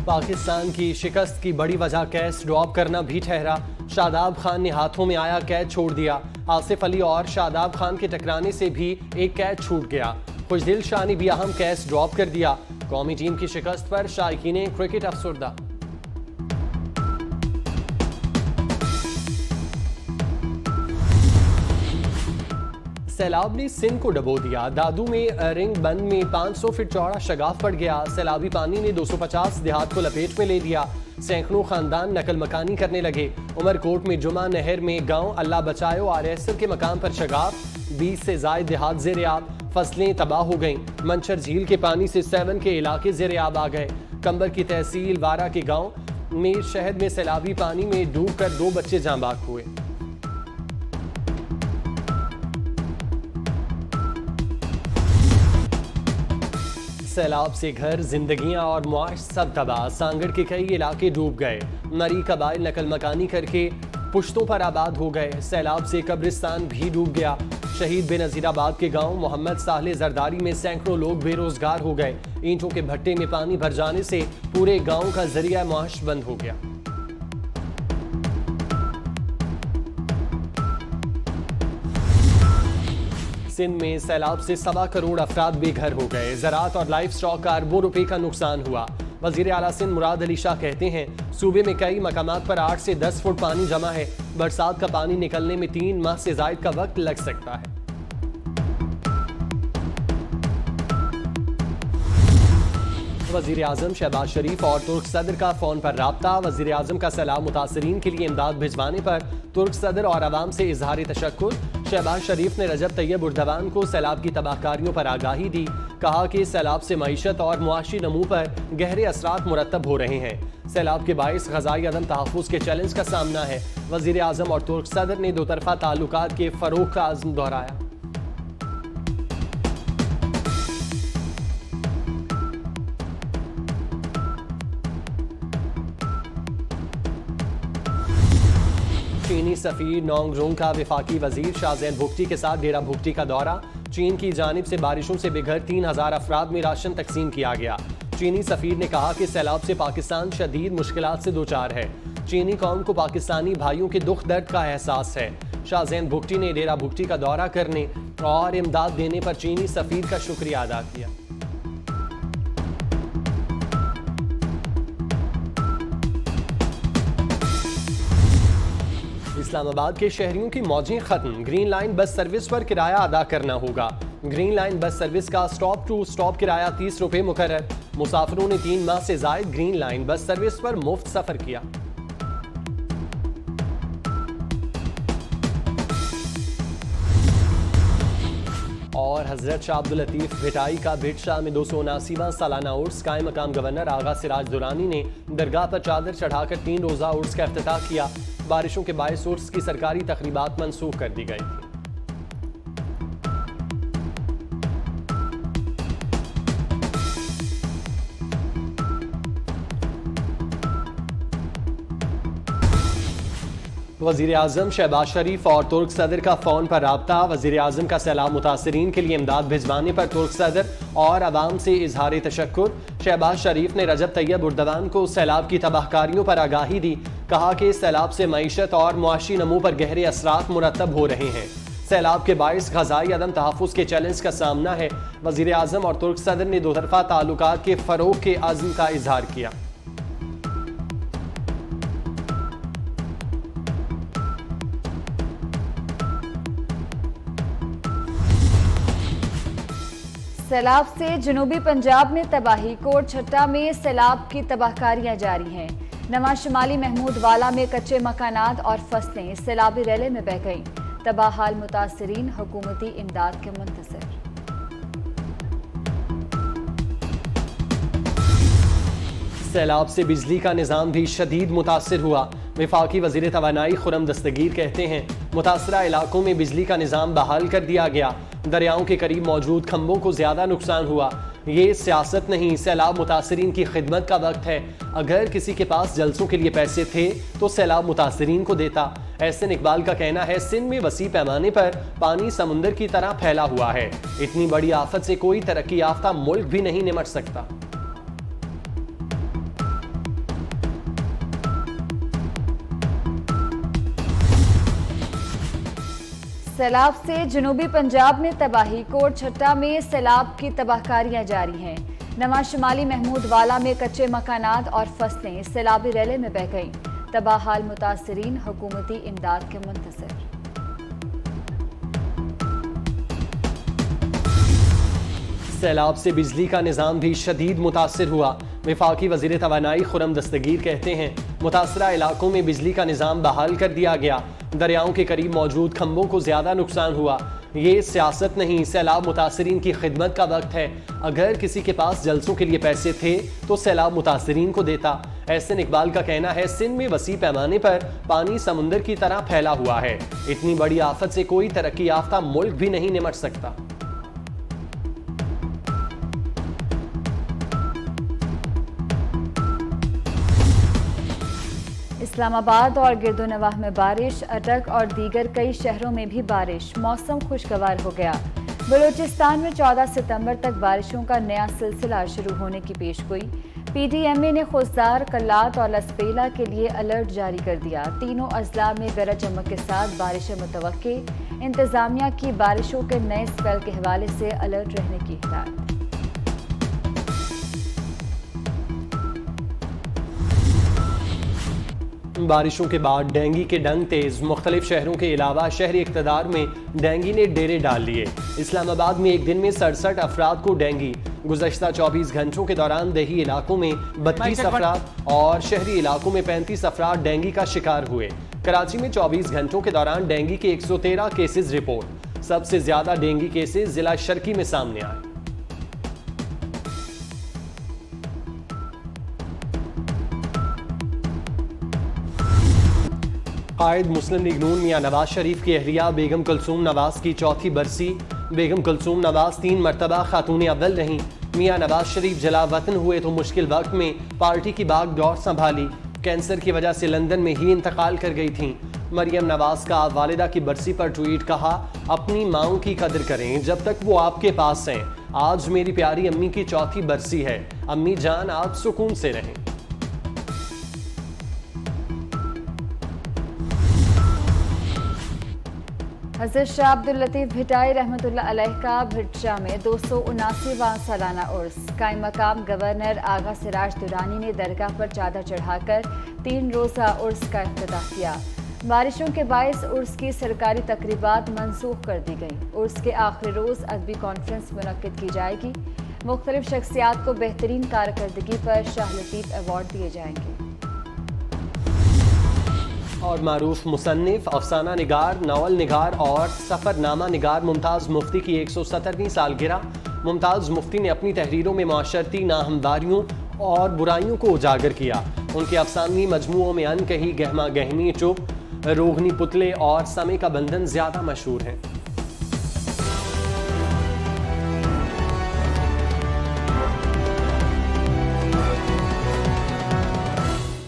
पाकिस्तान की शिकस्त की बड़ी वजह कैच ड्रॉप करना भी ठहरा। शादाब खान ने हाथों में आया कैच छोड़ दिया। आसिफ अली और शादाब खान के टकराने से भी एक कैच छूट गया। खुशदिल शाह ने भी अहम कैच ड्रॉप कर दिया। कौमी टीम की शिकस्त पर शायकीन क्रिकेट अफसरदा। सैलाब ने सिंध को डबो दिया। दादू में रिंग बंद में 500 फीट चौड़ा शगाफ पड़ गया। सैलाबी पानी ने 250 देहात को लपेट में ले लिया। सैकड़ों खानदान नकल मकानी करने लगे। उमरकोट में जुमा नहर में गांव अल्लाह बचाओ आरएसएफ के मकाम पर शगाफ। 20 से जायद देहात ज़ेर-ए-आब। फसलें तबाह हो गईं। मंचर झील के पानी से 7 के इलाके ज़ेर-ए-आब आ गए। कंबर की तहसील वारा के गांव में शहद में सैलाबी पानी में डूब कर 2 बच्चे जाँ बाक हुए। सैलाब से घर, जिंदगियां और मुआश सब तबाह। सांगड़ के कई इलाके डूब गए। मरी कबाइल नकल मकानी करके पुश्तों पर आबाद हो गए। सैलाब से कब्रिस्तान भी डूब गया। शहीद बेनज़ीराबाद के गांव मोहम्मद साले जरदारी में सैकड़ों लोग बेरोजगार हो गए। ईंटों के भट्टे में पानी भर जाने से पूरे गांव का जरिया मुआश बंद हो गया। सिंध में सैलाब से 1.25 करोड़ अफराद बेघर हो गए। ज़राअत और लाइफ स्टॉक का अरबों रुपए का नुकसान हुआ। वज़ीर आला सिंध मुराद अली शाह कहते हैं, सूबे में कई मकामात पर 8 से 10 फुट पानी जमा है। बरसात का पानी निकलने में 3 माह से ज़ायद का वक्त लग सकता है। वज़ीर आज़म शहबाज शरीफ और तुर्क सदर का फ़ोन पर राब्ता। वज़ीर आज़म का सलाम मुतासरीन के लिए इमदाद भिजवाने पर तुर्क सदर और अवाम से इजहार तशक्कुर। शहबाज शरीफ ने रजब तैयब उर्दवान को सैलाब की तबाहकारियों पर आगाही दी। कहा कि सैलाब से मईशत और मुआशी नमू पर गहरे असरात मुरतब हो रहे हैं। सैलाब के बाइस ग़ज़ाई अदम तहफ़्फ़ुज़ के चैलेंज का सामना है। वज़ीर आज़म और तुर्क सदर ने दो तरफ़ा ताल्लुकात के फ़रोग़ का अज़्म दोहराया। चीनी सफ़ीर नोंग जोंग का वफाकी वज़ीर शाहज़ैन भुगटी के साथ डेरा भुगटी का दौरा। चीन की जानिब से बारिशों से बेघर 3000 अफराद में राशन तकसीम किया गया। चीनी सफ़ीर ने कहा कि सैलाब से पाकिस्तान शदीद मुश्किलात से दोचार है। चीनी कौम को पाकिस्तानी भाइयों के दुख दर्द का एहसास है। शाहज़ैन भुगटी ने डेरा भुगटी का दौरा करने और इमदाद देने पर चीनी सफ़ीर का शुक्रिया अदा किया। इस्लामाबाद के शहरियों की मौजें खत्म। ग्रीन लाइन बस सर्विस पर किराया अदा करना होगा। ग्रीन लाइन बस सर्विस का स्टॉप टू स्टॉप किराया 30 रुपए मुकर्रर। मुसाफिरों ने 3 माह से जायद ग्रीन लाइन बस सर्विस पर मुफ्त सफर किया। और हजरत शाह अब्दुल लतीफ भिटाई का भिट शाह में 279वां सालाना उर्स कायम मकाम गवर्नर आगा सिराज दुरानी ने दरगाह पर चादर चढ़ाकर 3 रोज़ा उर्स का इफ्तिताह किया। बारिशों के बायस उर्स की सरकारी तकरीबात मंसूख कर दी गई थी। वज़ीर आज़म शहबाज शरीफ और तुर्क सदर का फ़ोन पर राब्ता। वज़ीर आज़म का सैलाब मुतासरीन के लिए इमदाद भिजवाने पर तुर्क सदर और अवाम से इजहार तशक्कुर। शहबाज शरीफ ने रजब तैयब उर्दवान को सैलाब की तबाहकारियों पर आगाही दी। कहा कि सैलाब से मईशत और मुआशी नमू पर गहरे असरात मुरतब हो रहे हैं। सैलाब के बाइस ग़ज़ाई अदम तहफ़्फ़ुज़ के चैलेंज का सामना है। वज़ीर आज़म और तुर्क सदर ने दो तरफ़ा ताल्लुकात के फ़रोग़ के अज़्म का इजहार किया। सैलाब से जनूबी पंजाब में तबाही। कोट छट्टा में सैलाब की तबाहकारियां जारी हैं। नवा शुमाली महमूद वाला में कच्चे मकानात और फसलें सैलाबी रैले में बह गईं। तबाह हाल मुतासरीन हुकूमती इमदाद के मुंतज़िर। सैलाब से बिजली का निज़ाम भी शदीद मुतासिर हुआ। वफाकी वज़ीर तवानाई खुरम दस्तगीर कहते हैं, मुतासरा इलाकों में बिजली का निज़ाम बहाल कर दिया गया। दरियाओं के करीब मौजूद खंभों को ज़्यादा नुकसान हुआ। ये सियासत नहीं, सैलाब मुतासरीन की खिदमत का वक्त है। अगर किसी के पास जलसों के लिए पैसे थे तो सैलाब मुतासरीन को देता। एहसन इकबाल का कहना है, सिंध में वसी पैमाने पर पानी समुंदर की तरह फैला हुआ है। इतनी बड़ी आफत से कोई तरक्की याफ्ता मुल्क भी नहीं निमट सकता। सैलाब से जनूबी पंजाब में तबाही। कोट छट्टा में सैलाब की तबाहकारियां जारी हैं। नवा शुमाली महमूद वाला में कच्चे मकानात और फसलें सैलाबी रैले में बह गईं। तबाहाल मुतासरीन हुकूमती इमदाद के मुंतज़िर। सैलाब से बिजली का निज़ाम भी शदीद मुतासिर हुआ। वफाकी वज़ीर तवानाई खुरम दस्तगीर कहते हैं मुतासरा इलाकों में बिजली का निज़ाम बहाल कर दिया गया। दरियाओं के करीब मौजूद खंभों को ज़्यादा नुकसान हुआ। ये सियासत नहीं, सैलाब मुतासरीन की खिदमत का वक्त है। अगर किसी के पास जलसों के लिए पैसे थे तो सैलाब मुतासरीन को देता। एहसन इकबाल का कहना है सिंध में वसी पैमाने पर पानी समुंदर की तरह फैला हुआ है। इतनी बड़ी आफत से कोई तरक्की याफ्ता मुल्क भी नहीं निमट सकता। इस्लामाबाद और गिरदोनवाह में बारिश, अटक और दीगर कई शहरों में भी बारिश। मौसम खुशगवार हो गया। बलूचिस्तान में 14 सितंबर तक बारिशों का नया सिलसिला शुरू होने की पेशगोई। PDMA ने खुशदार, कल्लात और लसपेला के लिए अलर्ट जारी कर दिया। तीनों अजला में गरज चमक के साथ बारिशें मुतवक्के। इंतजामिया की बारिशों के नए स्पेल के हवाले से अलर्ट रहने की हिदायत। बारिशों के बाद डेंगी के डंग तेज। मुख्तलिफ शहरों के अलावा शहरी इक़्तिदार में डेंगी ने डेरे डाल लिए। इस्लामाबाद में एक दिन में 67 अफराद को डेंगी। गुज़श्ता 24 घंटों के दौरान देही इलाकों में 32 अफराद और शहरी इलाकों में 35 अफराद डेंगी का शिकार हुए। कराची में 24 घंटों के दौरान डेंगी के 113 केसेज रिपोर्ट। सबसे ज्यादा डेंगी केसेज जिला शर्की में सामने आए। कायद मुस्लिम लीग नून मियां नवाज शरीफ की अहलिया बेगम कुलसूम नवाज की चौथी बरसी। बेगम कुलसूम नवाज 3 मरतबा खातून अव्वल रहीं। मियां नवाज शरीफ जला वतन हुए तो मुश्किल वक्त में पार्टी की बागडोर संभाली। कैंसर की वजह से लंदन में ही इंतकाल कर गई थीं। मरियम नवाज का वालिदा की बरसी पर ट्वीट कहा, अपनी माओं की कदर करें जब तक वो आपके पास हैं। आज मेरी प्यारी अम्मी की चौथी बरसी है। अम्मी जान आप सुकून से रहें। हज़रत शाह अब्दुल लतीफ़ भिटाई रहमतुल्लाह अलैह का भिटशा में 279वां सालाना उर्स। कायम मकाम गवर्नर आगा सिराज दुरानी ने दरगाह पर चादर चढ़ाकर 3 रोज़ा उर्स का इफ्तिताह किया। बारिशों के बायस उर्स की सरकारी तकरीबात मनसूख कर दी गई। उर्स के आखिरी रोज़ अदबी कॉन्फ्रेंस मुनक्किद की जाएगी। मुख्तलिफ शख्सियात को बेहतरीन कारकर्दगी पर शाह लतीफ़ अवार्ड दिए जाएंगे। और मारूफ मुसन्निफ, अफसाना निगार, नावल निगार और सफ़रनामा निगार मुमताज़ मुफ्ती की 170वीं सालगिरह। मुमताज़ मुफ्ती ने अपनी तहरीरों में माशरती नाहमवारियों और बुराइयों को उजागर किया। उनके अफसानी मजमूओं में अनकही, गहमा गहमी, चुप, रोगनी पुतले और समय का बंधन ज़्यादा मशहूर हैं।